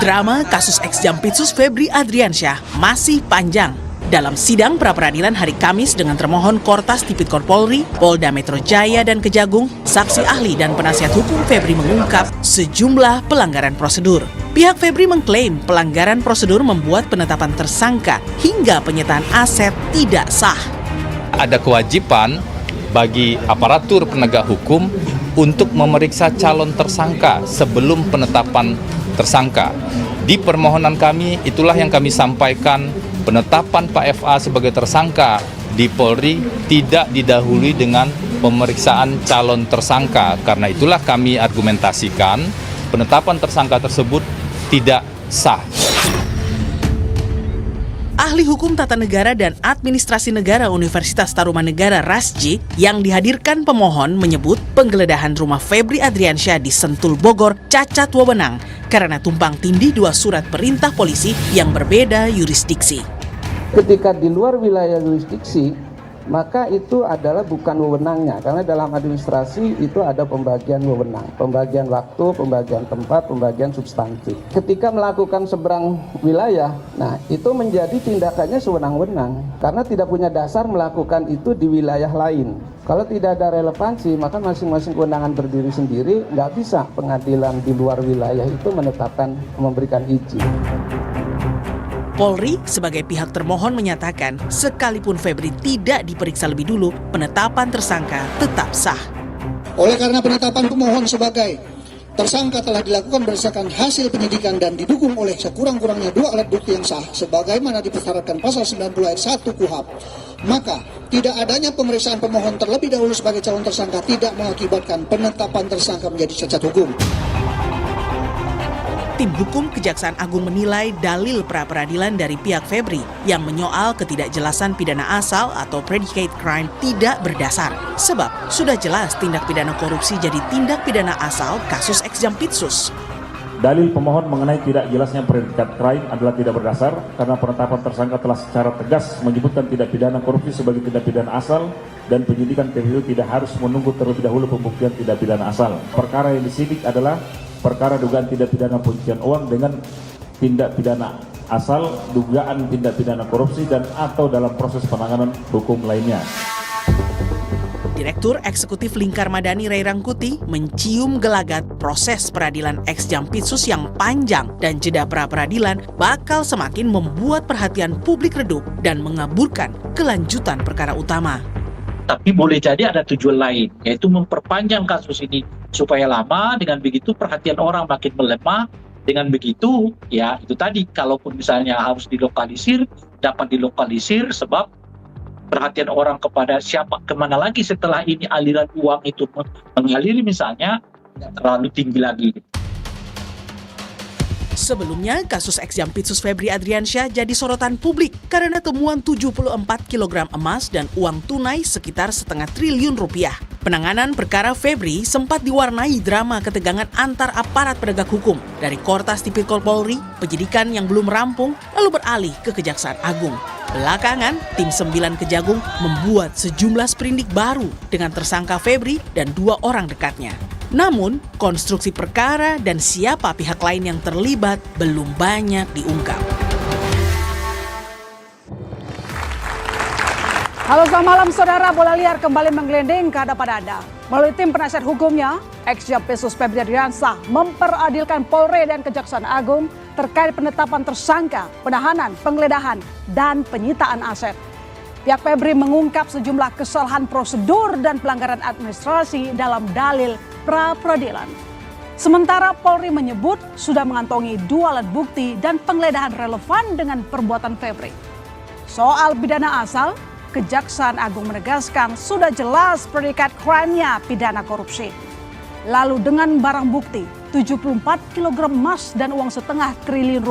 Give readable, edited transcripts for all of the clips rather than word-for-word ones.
Drama kasus ex-Jampitsus Febri Adriansyah masih panjang. Dalam sidang pra-peradilan hari Kamis dengan termohon Kortas Tipikor Polri, Polda Metro Jaya dan Kejagung, saksi ahli dan penasihat hukum Febri mengungkap sejumlah pelanggaran prosedur. Pihak Febri mengklaim pelanggaran prosedur membuat penetapan tersangka hingga penyitaan aset tidak sah. Ada kewajiban bagi aparatur penegak hukum untuk memeriksa calon tersangka sebelum penetapan tersangka. Di permohonan kami, itulah yang kami sampaikan, penetapan Pak FA sebagai tersangka di Polri tidak didahului dengan pemeriksaan calon tersangka. Karena itulah kami argumentasikan penetapan tersangka tersebut tidak sah. Ahli Hukum Tata Negara dan Administrasi Negara Universitas Tarumanegara Rasji yang dihadirkan pemohon menyebut penggeledahan rumah Febri Adriansyah di Sentul Bogor cacat wewenang karena tumpang tindih dua surat perintah polisi yang berbeda yurisdiksi. Ketika di luar wilayah yurisdiksi, maka itu adalah bukan wewenangnya, karena dalam administrasi itu ada pembagian wewenang, pembagian waktu, pembagian tempat, pembagian substansi. Ketika melakukan seberang wilayah, nah itu menjadi tindakannya sewenang-wenang, karena tidak punya dasar melakukan itu di wilayah lain. Kalau tidak ada relevansi, maka masing-masing kewenangan berdiri sendiri, nggak bisa pengadilan di luar wilayah itu menetapkan, memberikan izin. Polri sebagai pihak termohon menyatakan sekalipun Febri tidak diperiksa lebih dulu, penetapan tersangka tetap sah. Oleh karena penetapan pemohon sebagai tersangka telah dilakukan berdasarkan hasil penyidikan dan didukung oleh sekurang-kurangnya dua alat bukti yang sah sebagaimana dipersyaratkan pasal 90 ayat 1 KUHP, maka tidak adanya pemeriksaan pemohon terlebih dahulu sebagai calon tersangka tidak mengakibatkan penetapan tersangka menjadi cacat hukum. Tim hukum Kejaksaan Agung menilai dalil pra-peradilan dari pihak Febri yang menyoal ketidakjelasan pidana asal atau predicate crime tidak berdasar. Sebab sudah jelas tindak pidana korupsi jadi tindak pidana asal kasus ex-Jampitsus. Dalil pemohon mengenai tidak jelasnya predicate crime adalah tidak berdasar karena penetapan tersangka telah secara tegas menyebutkan tindak pidana korupsi sebagai tindak pidana asal dan penyidikan TPU tidak harus menunggu terlebih dahulu pembuktian tindak pidana asal. Perkara yang disidik adalah perkara dugaan tindak pidana pencucian uang dengan tindak pidana asal, dugaan tindak pidana korupsi dan atau dalam proses penanganan hukum lainnya. Direktur Eksekutif Lingkar Madani Ray Rangkuti mencium gelagat proses peradilan ex-Jampitsus yang panjang dan jeda pra-peradilan bakal semakin membuat perhatian publik redup dan mengaburkan kelanjutan perkara utama. Tapi boleh jadi ada tujuan lain, yaitu memperpanjang kasus ini supaya lama. Dengan begitu perhatian orang makin melemah. Dengan begitu, ya itu tadi, kalaupun misalnya harus dilokalisir, dapat dilokalisir sebab perhatian orang kepada siapa, kemana lagi setelah ini aliran uang itu mengalir misalnya, tidak terlalu tinggi lagi. Sebelumnya, kasus ex-Jampitsus Febri Adriansyah jadi sorotan publik karena temuan 74 kg emas dan uang tunai sekitar ₹0,5 triliun. Penanganan perkara Febri sempat diwarnai drama ketegangan antar aparat penegak hukum. Dari Kortas Tipikor Polri, penyidikan yang belum rampung, lalu beralih ke Kejaksaan Agung. Belakangan, tim 9 Kejagung membuat sejumlah sprindik baru dengan tersangka Febri dan 2 orang dekatnya. Namun, konstruksi perkara dan siapa pihak lain yang terlibat belum banyak diungkap. Halo, selamat malam saudara. Bola liar kembali menggelinding ke hadapan Anda. Melalui tim penasihat hukumnya, ex-Jampitsus Febri Adriansyah memperadilkan Polri dan Kejaksaan Agung terkait penetapan tersangka, penahanan, penggeledahan, dan penyitaan aset. Pihak Febri mengungkap sejumlah kesalahan prosedur dan pelanggaran administrasi dalam dalil pra-peradilan. Sementara Polri menyebut sudah mengantongi 2 alat bukti dan penggeledahan relevan dengan perbuatan Febri. Soal pidana asal, Kejaksaan Agung menegaskan sudah jelas predikat crime-nya pidana korupsi. Lalu dengan barang bukti 74 kg emas dan uang ₹0,5 triliun,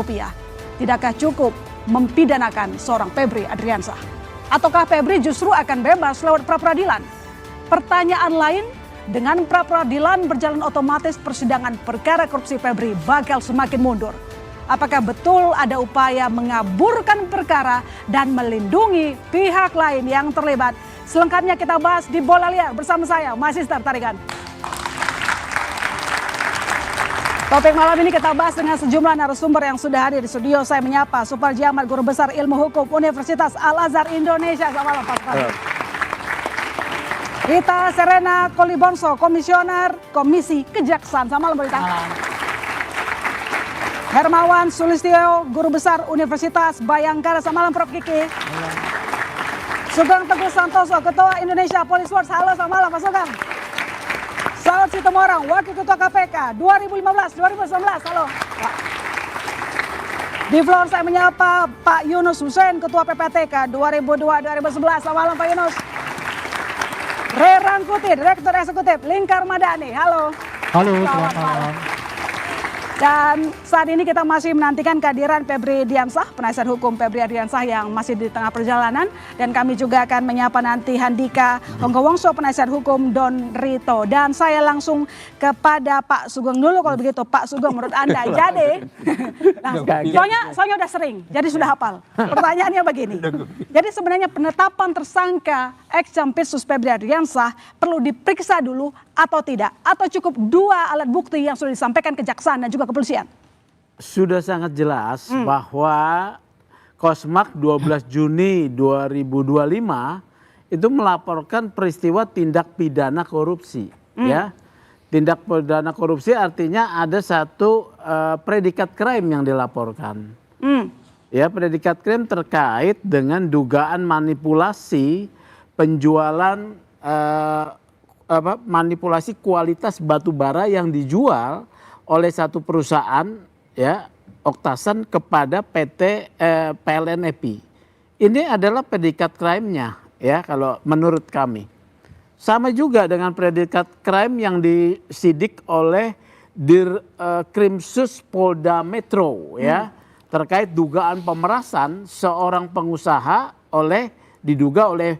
tidakkah cukup mempidanakan seorang Febri Adriansyah? Ataukah Febri justru akan bebas lewat pra-peradilan? Pertanyaan lain, dengan pra-peradilan berjalan otomatis persidangan perkara korupsi Febri bakal semakin mundur. Apakah betul ada upaya mengaburkan perkara dan melindungi pihak lain yang terlibat? Selengkapnya kita bahas di Bola Liar bersama saya, Mas Sister Tarigan. Topik malam ini kita bahas dengan sejumlah narasumber yang sudah hadir di studio. Saya menyapa Suparji Ahmad, Guru Besar Ilmu Hukum Universitas Al-Azhar Indonesia. Selamat malam Pak Suparji. Rita Serena Kolibonso, Komisioner Komisi Kejaksaan. Selamat malam Rita. Hermawan Sulistyo, Guru Besar Universitas Bayangkara. Selamat malam Prof. Kiki. Sugeng Teguh Santoso, Ketua Indonesia Police Force. Halo, selamat malam Pak Sugeng. Saud Sitomorang, Wakil Ketua KPK 2015-2019. Halo Pak. Di floor saya menyapa Pak Yunus Hussein, Ketua PPTK 2002-2011. Selamat malam Pak Yunus. Ray Rangkuti, Direktur Eksekutif Lingkar Madani. Halo. Halo, selamat malam. Dan saat ini kita masih menantikan kehadiran Febri Diansah, penasihat hukum Febri Diansah yang masih di tengah perjalanan. Dan kami juga akan menyapa nanti Handika Honggowongso, penasihat hukum Don Rito. Dan saya langsung kepada Pak Sugeng dulu kalau begitu. Pak Sugeng, menurut Anda jadi, nah, soalnya udah sering, jadi sudah hafal. Pertanyaannya begini, jadi sebenarnya penetapan tersangka ex-Jampitsus Febri Diansah perlu diperiksa dulu atau tidak? Atau cukup 2 alat bukti yang sudah disampaikan kejaksaan dan juga kepolisian? Sudah sangat jelas bahwa Kosmak 12 Juni 2025 itu melaporkan peristiwa tindak pidana korupsi. Ya, tindak pidana korupsi artinya ada satu predikat crime yang dilaporkan. Ya, predikat crime terkait dengan dugaan manipulasi penjualan manipulasi kualitas batu bara yang dijual oleh satu perusahaan, ya, Oktasan kepada PT PLN EPI. Ini adalah predikat crime-nya, ya, kalau menurut kami. Sama juga dengan predikat crime yang disidik oleh Dirkrimsus Polda Metro, ya, terkait dugaan pemerasan seorang pengusaha diduga oleh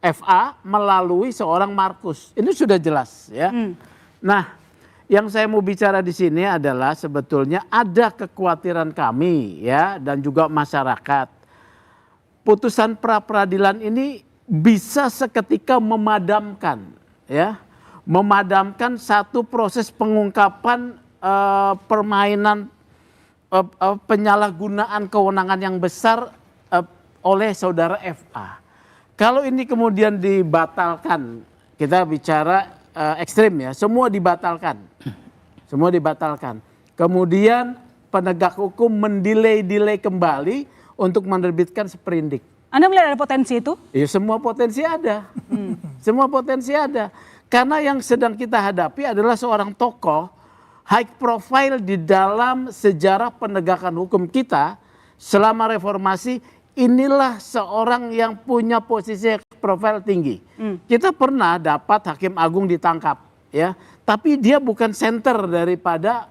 FA melalui seorang Markus. Ini sudah jelas, ya. Nah, yang saya mau bicara di sini adalah sebetulnya ada kekhawatiran kami, ya, dan juga masyarakat. Putusan pra peradilan ini bisa seketika memadamkan, ya, memadamkan satu proses pengungkapan permainan penyalahgunaan kewenangan yang besar oleh saudara FA. Kalau ini kemudian dibatalkan, kita bicara ekstrim, ya, semua dibatalkan. Semua dibatalkan. Kemudian penegak hukum mendelay kembali untuk menerbitkan sprindik. Anda melihat ada potensi itu? Ya, semua potensi ada. Semua potensi ada. Karena yang sedang kita hadapi adalah seorang tokoh high profile di dalam sejarah penegakan hukum kita selama reformasi. Inilah seorang yang punya posisi profil tinggi. Kita pernah dapat Hakim Agung ditangkap, ya, tapi dia bukan center daripada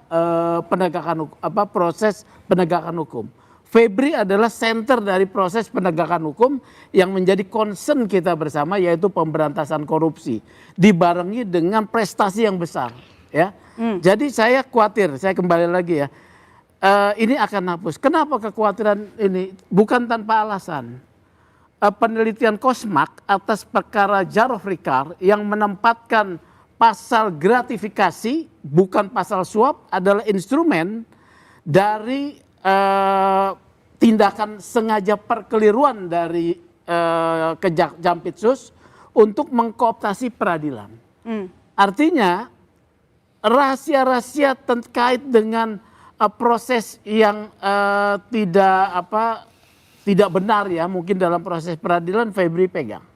proses penegakan hukum. Febri adalah center dari proses penegakan hukum yang menjadi concern kita bersama, yaitu pemberantasan korupsi, dibarengi dengan prestasi yang besar, ya. Jadi saya khawatir, saya kembali lagi, ya. Ini akan hapus. Kenapa kekhawatiran ini? Bukan tanpa alasan. Penelitian Kosmak atas perkara Jarof Rikar yang menempatkan pasal gratifikasi, bukan pasal suap, adalah instrumen dari tindakan sengaja perkeliruan dari Jampitsus untuk mengkooptasi peradilan. Artinya rahasia-rahasia terkait dengan proses yang tidak benar, ya, mungkin dalam proses peradilan Febri pegang.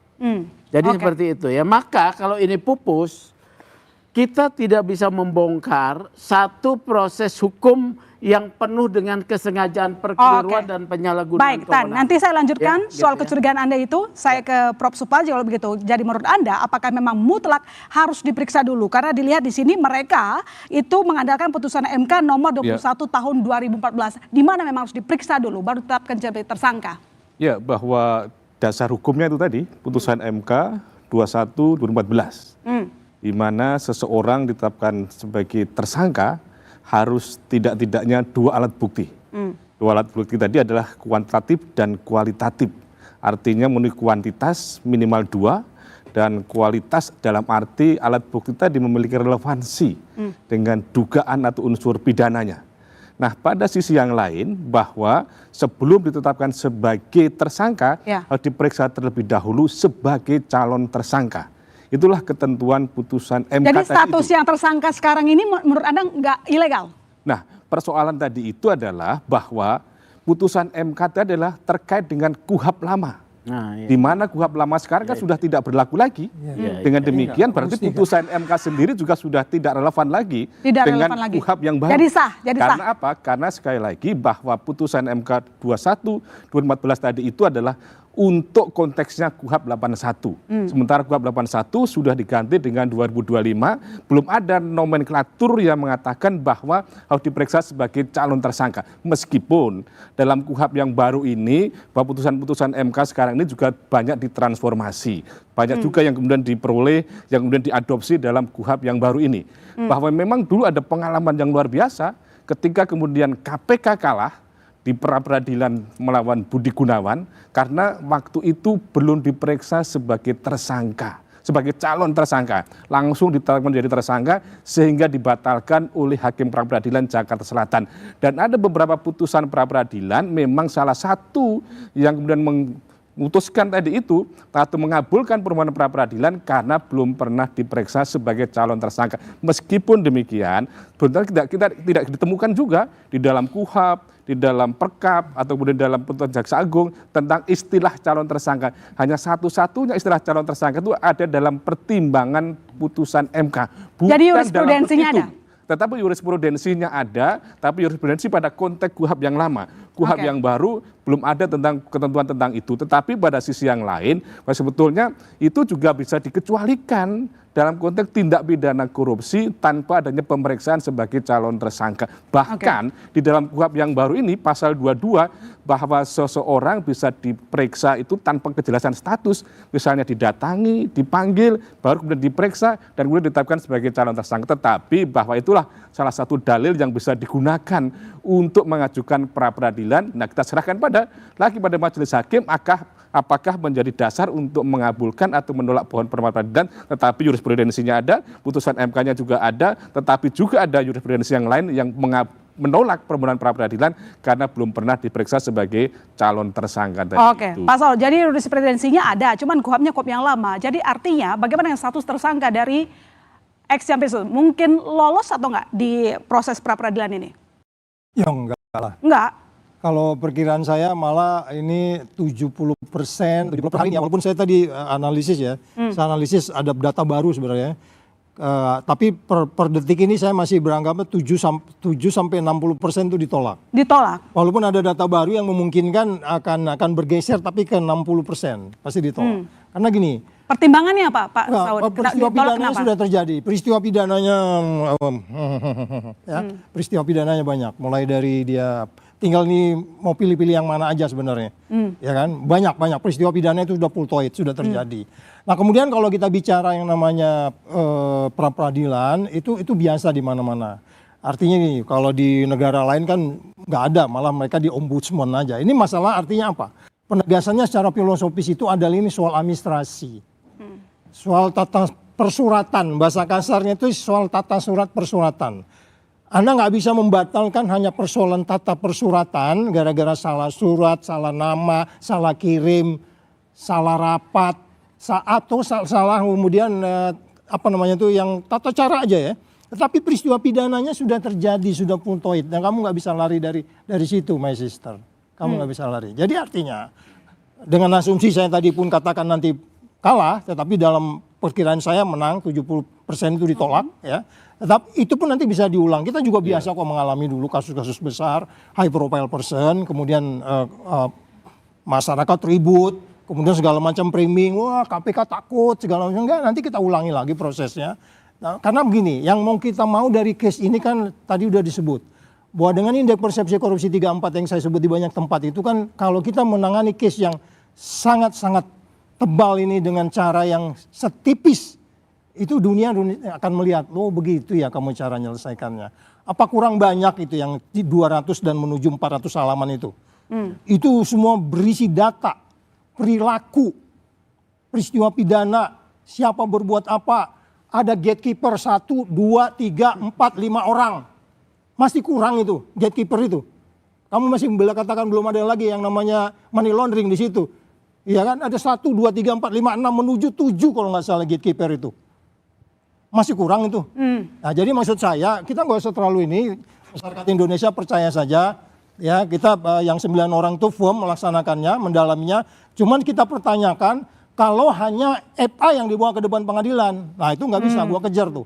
Jadi seperti itu, ya. Maka kalau ini pupus, kita tidak bisa membongkar satu proses hukum yang penuh dengan kesengajaan perkeliruan dan penyalahgunaan. Baik, Tan, nanti saya lanjutkan soal kecurigaan Anda itu. Saya ke Prof. Suparji kalau begitu. Jadi menurut Anda, apakah memang mutlak harus diperiksa dulu? Karena dilihat di sini mereka itu mengandalkan putusan MK nomor 21 tahun 2014. Di mana memang harus diperiksa dulu, baru ditetapkan sebagai tersangka. Ya, bahwa dasar hukumnya itu tadi, putusan MK 21 2014. Di mana seseorang ditetapkan sebagai tersangka harus tidak-tidaknya 2 alat bukti. 2 alat bukti tadi adalah kuantitatif dan kualitatif. Artinya memenuhi kuantitas minimal 2 Dan kualitas dalam arti alat bukti tadi memiliki relevansi dengan dugaan atau unsur pidananya. Nah, pada sisi yang lain bahwa sebelum ditetapkan sebagai tersangka harus diperiksa terlebih dahulu sebagai calon tersangka. Itulah ketentuan putusan MK. Jadi status tadi itu. yang tersangka sekarang ini menurut Anda nggak ilegal? Nah, persoalan tadi itu adalah bahwa putusan MK tadi adalah terkait dengan KUHP lama. Nah, Di mana KUHP lama sekarang kan sudah tidak berlaku lagi. Dengan demikian berarti putusan MK sendiri juga sudah tidak relevan lagi dengan KUHP yang baru. Jadi sah. Karena apa? Karena sekali lagi bahwa putusan MK 21 2014 tadi itu adalah untuk konteksnya KUHP 81. Sementara KUHP 81 sudah diganti dengan 2025, belum ada nomenklatur yang mengatakan bahwa harus diperiksa sebagai calon tersangka. Meskipun dalam KUHP yang baru ini, bahwa putusan-putusan MK sekarang ini juga banyak ditransformasi. Banyak juga yang kemudian diperoleh, yang kemudian diadopsi dalam KUHP yang baru ini. Bahwa memang dulu ada pengalaman yang luar biasa ketika kemudian KPK kalah di pra-peradilan melawan Budi Gunawan karena waktu itu belum diperiksa sebagai tersangka, sebagai calon tersangka, langsung ditetapkan menjadi tersangka sehingga dibatalkan oleh Hakim Pra-peradilan Jakarta Selatan. Dan ada beberapa putusan pra-peradilan memang salah satu yang kemudian memutuskan tadi itu atau mengabulkan permohonan pra-peradilan karena belum pernah diperiksa sebagai calon tersangka. Meskipun demikian, sebenarnya kita tidak ditemukan juga di dalam KUHP, di dalam Perkap atau kemudian dalam putusan Jaksa Agung tentang istilah calon tersangka. Hanya satu-satunya istilah calon tersangka itu ada dalam pertimbangan putusan MK. Bukan jadi jurisprudensinya ada? Tetapi jurisprudensinya ada, tapi jurisprudensi pada konteks KUHP yang lama. KUHP yang baru belum ada tentang ketentuan tentang itu. Tetapi pada sisi yang lain, sebetulnya itu juga bisa dikecualikan dalam konteks tindak pidana korupsi tanpa adanya pemeriksaan sebagai calon tersangka. Bahkan di dalam KUHP yang baru ini pasal 22 bahwa seseorang bisa diperiksa itu tanpa kejelasan status, misalnya didatangi, dipanggil, baru kemudian diperiksa dan kemudian ditetapkan sebagai calon tersangka. Tetapi bahwa itulah salah satu dalil yang bisa digunakan untuk mengajukan pra-peradilan. Nah, kita serahkan pada majelis hakim apakah menjadi dasar untuk mengabulkan atau menolak pohon pra-peradilan, tetapi jurisprudensinya ada, putusan MK-nya juga ada, tetapi juga ada jurisprudensi yang lain yang menolak permohonan pra-peradilan karena belum pernah diperiksa sebagai calon tersangka tadi. Oke, Pak Saul, jadi jurisprudensinya ada, cuman KUHP-nya KUHP yang lama. Jadi artinya bagaimana yang status tersangka dari ex Jampitsus mungkin lolos atau enggak di proses pra-peradilan ini? Ya enggak lah. Enggak. Kalau perkiraan saya malah ini 70%, 70% ya, walaupun saya tadi analisis ya, saya analisis ada data baru sebenarnya. Tapi per detik ini saya masih beranggapan 7-60% itu ditolak. Ditolak. Walaupun ada data baru yang memungkinkan akan bergeser tapi ke 60% pasti ditolak. Karena gini. Pertimbangannya apa, Pak Saud? Peristiwa pidananya sudah terjadi. Peristiwa pidananya, peristiwa pidananya banyak. Mulai dari dia tinggal nih mau pilih-pilih yang mana aja sebenarnya, ya kan? Banyak peristiwa pidana itu sudah fultoid, sudah terjadi. Nah kemudian kalau kita bicara yang namanya pra-peradilan itu biasa di mana-mana. Artinya nih kalau di negara lain kan nggak ada, malah mereka di ombudsman aja. Ini masalah artinya apa? Penegasannya secara filosofis itu adalah ini soal administrasi, soal tata persuratan, bahasa kasarnya itu soal tata surat persuratan. Anda nggak bisa membatalkan hanya persoalan tata persuratan gara-gara salah surat, salah nama, salah kirim, salah rapat, atau salah kemudian yang tata cara aja ya. Tetapi peristiwa pidananya sudah terjadi, sudah fultoid, dan kamu nggak bisa lari dari situ, my sister. Kamu nggak bisa lari. Jadi artinya dengan asumsi saya tadi pun katakan nanti kalah, tetapi dalam perkiraan saya menang 70% itu ditolak ya. Tetapi itu pun nanti bisa diulang. Kita juga biasa kok mengalami dulu kasus-kasus besar, high profile person, kemudian masyarakat ribut, kemudian segala macam framing, wah KPK takut, segala macam. Enggak, nanti kita ulangi lagi prosesnya. Nah, karena begini, yang mau kita mau dari case ini kan tadi udah disebut. Bahwa dengan indeks persepsi korupsi 34 yang saya sebut di banyak tempat itu kan kalau kita menangani case yang sangat-sangat tebal ini dengan cara yang setipis, itu dunia akan melihat, oh begitu ya kamu cara menyelesaikannya. Apa kurang banyak itu yang 200 dan menuju 400 halaman itu. Itu semua berisi data, perilaku, peristiwa pidana, siapa berbuat apa. Ada gatekeeper 1, 2, 3, 4, 5 orang. Masih kurang itu gatekeeper itu. Kamu masih bela katakan belum ada lagi yang namanya money laundering di situ. Iya kan, ada 1, 2, 3, 4, 5, 6 menuju 7 kalau nggak salah gatekeeper itu. Masih kurang itu. Nah jadi maksud saya kita nggak usah terlalu ini, masyarakat Indonesia percaya saja. Ya kita yang 9 orang itu firm melaksanakannya, mendalaminya. Cuman kita pertanyakan kalau hanya FA yang dibawa ke depan pengadilan. Nah itu nggak bisa gua kejar tuh.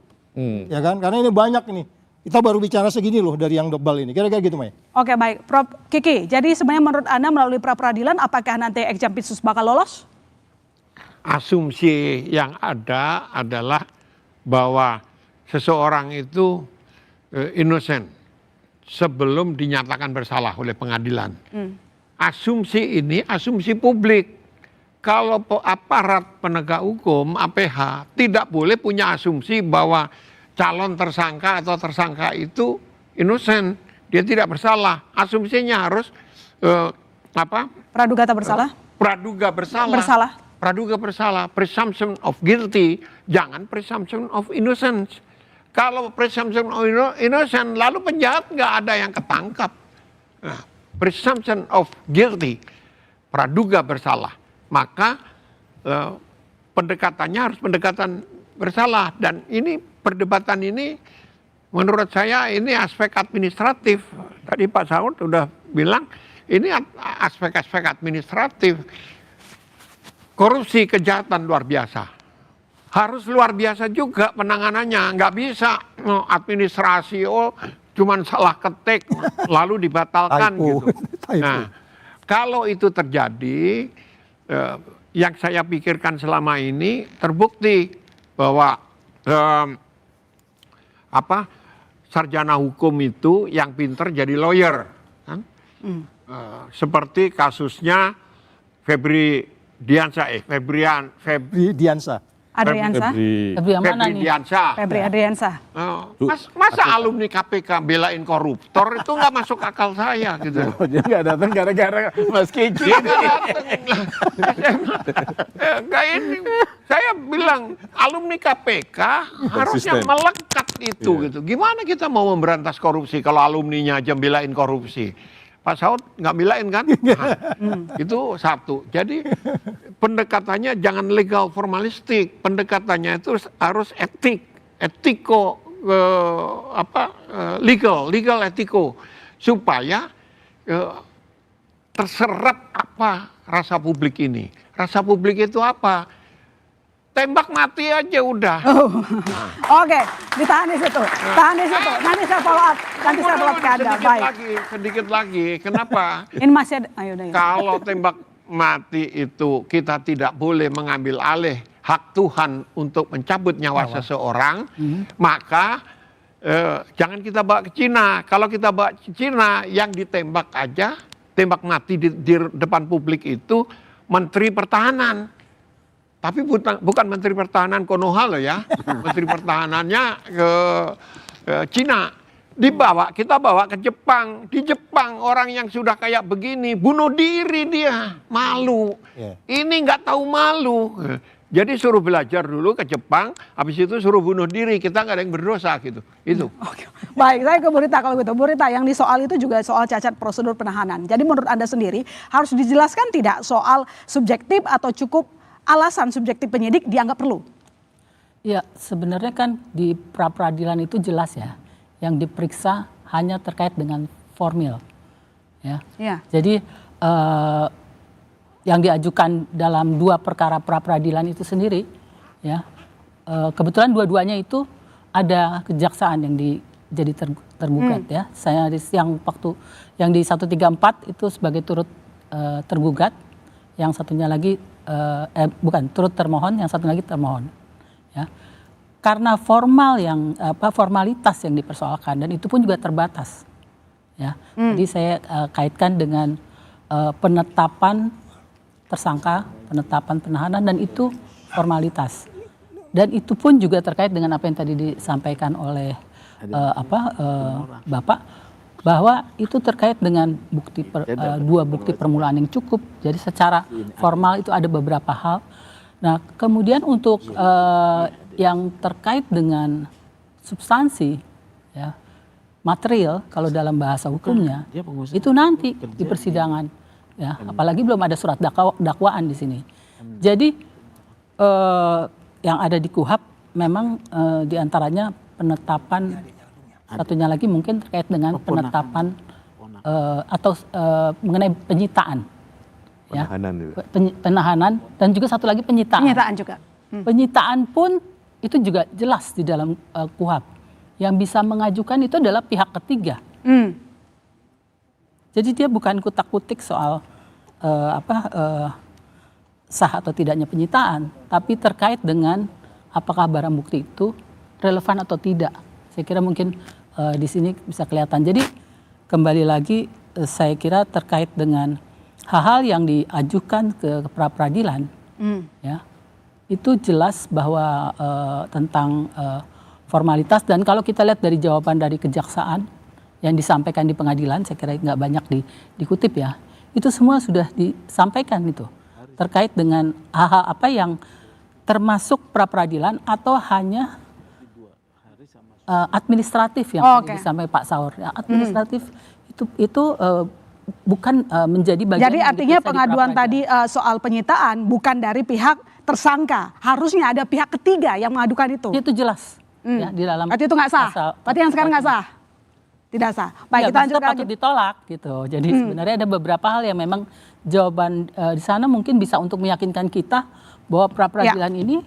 Ya kan, karena ini banyak ini. Kita baru bicara segini loh dari yang debal ini. Kira-kira gitu, Mai. Oke, baik. Prof Kiki, jadi sebenarnya menurut Anda melalui pra-peradilan apakah nanti Ekjampitsus bakal lolos? Asumsi yang ada adalah bahwa seseorang itu innocent sebelum dinyatakan bersalah oleh pengadilan. Asumsi ini asumsi publik. Kalau aparat penegak hukum, APH, tidak boleh punya asumsi bahwa calon tersangka atau tersangka itu innocent, dia tidak bersalah. Asumsinya harus Praduga tak bersalah? Praduga bersalah. Bersalah. Praduga bersalah, presumption of guilty, jangan presumption of innocence. Kalau presumption of innocence, lalu penjahat nggak ada yang ketangkap. Nah, presumption of guilty, praduga bersalah. Maka pendekatannya harus pendekatan bersalah. Dan ini perdebatan ini menurut saya ini aspek administratif. Tadi Pak Saud sudah bilang ini aspek-aspek administratif. Korupsi, kejahatan luar biasa. Harus luar biasa juga penanganannya. Nggak bisa administrasi, cuman salah ketik lalu dibatalkan gitu. Nah, kalau itu terjadi, yang saya pikirkan selama ini terbukti bahwa sarjana hukum itu yang pinter jadi lawyer, kan? Seperti kasusnya Febri Diansa. Febri Adriansa. Masa alumni KPK belain koruptor itu nggak masuk akal saya gitu. Dia nggak datang gara-gara Mas Kiki. Nggak ini. Saya bilang alumni KPK harusnya melekat itu gitu. Gimana kita mau memberantas korupsi kalau alumninya aja belain korupsi? Pak Saud nggak belain kan? Nah, itu satu. Jadi pendekatannya jangan legal formalistik. Pendekatannya itu harus legal etiko, supaya terserap apa rasa publik ini. Rasa publik itu apa? Tembak mati aja udah. Oke, ditahan di situ. Tahan di situ. Nanti saya follow up. Nanti saya follow up ke Anda. Baik. Sedikit lagi. Kenapa? Ini masih ada. Ayo, kalau tembak mati itu kita tidak boleh mengambil alih hak Tuhan untuk mencabut nyawa seseorang, maka jangan kita bawa ke Cina. Kalau kita bawa ke Cina, yang ditembak aja, tembak mati di depan publik itu Menteri Pertahanan. Tapi bukan Menteri Pertahanan Konoha loh ya. Menteri Pertahanannya ke Cina. Kita bawa ke Jepang. Di Jepang orang yang sudah kayak begini bunuh diri dia. Malu. Ini nggak tahu malu. Jadi suruh belajar dulu ke Jepang, habis itu suruh bunuh diri. Kita nggak ada yang berdosa gitu. Itu. Baik, saya ke Bu Rita kalau gitu. Bu Rita, yang di soal itu juga soal cacat prosedur penahanan. Jadi menurut Anda sendiri harus dijelaskan tidak soal subjektif atau cukup alasan subjektif penyidik dianggap perlu? Ya, sebenarnya kan di pra-peradilan itu jelas ya, yang diperiksa hanya terkait dengan formil. Ya. Jadi yang diajukan dalam 2 perkara pra-peradilan itu sendiri, ya, kebetulan dua-duanya itu ada kejaksaan yang jadi tergugat ya. Saya yang di 134 itu sebagai turut tergugat, yang satunya lagi turut termohon, yang satu lagi termohon. Ya. Karena formalitas yang dipersoalkan dan itu pun juga terbatas. Ya. Jadi saya kaitkan dengan penetapan tersangka, penetapan penahanan, dan itu formalitas. Dan itu pun juga terkait dengan apa yang tadi disampaikan oleh Bapak, bahwa itu terkait dengan bukti 2 bukti permulaan yang cukup. Jadi secara formal itu ada beberapa hal. Nah, kemudian untuk yang terkait dengan substansi, ya, material kalau dalam bahasa hukumnya itu nanti di persidangan, ya. Apalagi belum ada surat dakwaan di sini. Jadi yang ada di KUHP memang diantaranya penetapan, satunya lagi mungkin terkait dengan penetapan atau mengenai penyitaan, ya, penahanan dan juga satu lagi penyitaan. Penyitaan juga. Penyitaan pun itu juga jelas di dalam KUHP. Yang bisa mengajukan itu adalah pihak ketiga. Jadi dia bukan kutak-kutik soal sah atau tidaknya penyitaan, tapi terkait dengan apakah barang bukti itu relevan atau tidak. Saya kira mungkin di sini bisa kelihatan. Jadi kembali lagi saya kira terkait dengan hal-hal yang diajukan ke pra-peradilan, ya, itu jelas bahwa tentang formalitas, dan kalau kita lihat dari jawaban dari kejaksaan yang disampaikan di pengadilan, saya kira nggak banyak dikutip ya, itu semua sudah disampaikan itu terkait dengan hal-hal apa yang termasuk pra-peradilan atau hanya administratif yang disampaikan Pak Saur. Ya, administratif itu bukan menjadi bagian. Jadi artinya pengaduan tadi soal penyitaan bukan dari pihak tersangka, harusnya ada pihak ketiga yang mengadukan itu. Itu jelas. Ya, di dalam. Berarti itu nggak sah. Berarti yang sekarang nggak sah. Tidak sah. Baik, ya, kita lanjutkan. Patut ditolak gitu. Jadi sebenarnya ada beberapa hal yang memang jawaban di sana mungkin bisa untuk meyakinkan kita bahwa pra-peradilan ini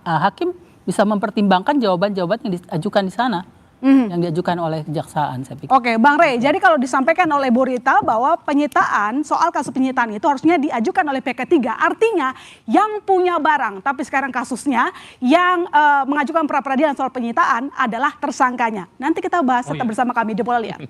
hakim bisa mempertimbangkan jawaban-jawaban yang diajukan di sana. Yang diajukan oleh kejaksaan, saya pikir. Oke, Bang Rey, jadi kalau disampaikan oleh Bu Rita bahwa penyitaan, soal kasus penyitaan itu harusnya diajukan oleh pihak ketiga, artinya yang punya barang, tapi sekarang kasusnya yang mengajukan pra-peradilan soal penyitaan adalah tersangkanya. Nanti kita bahas tetap bersama kami di Bola Liar.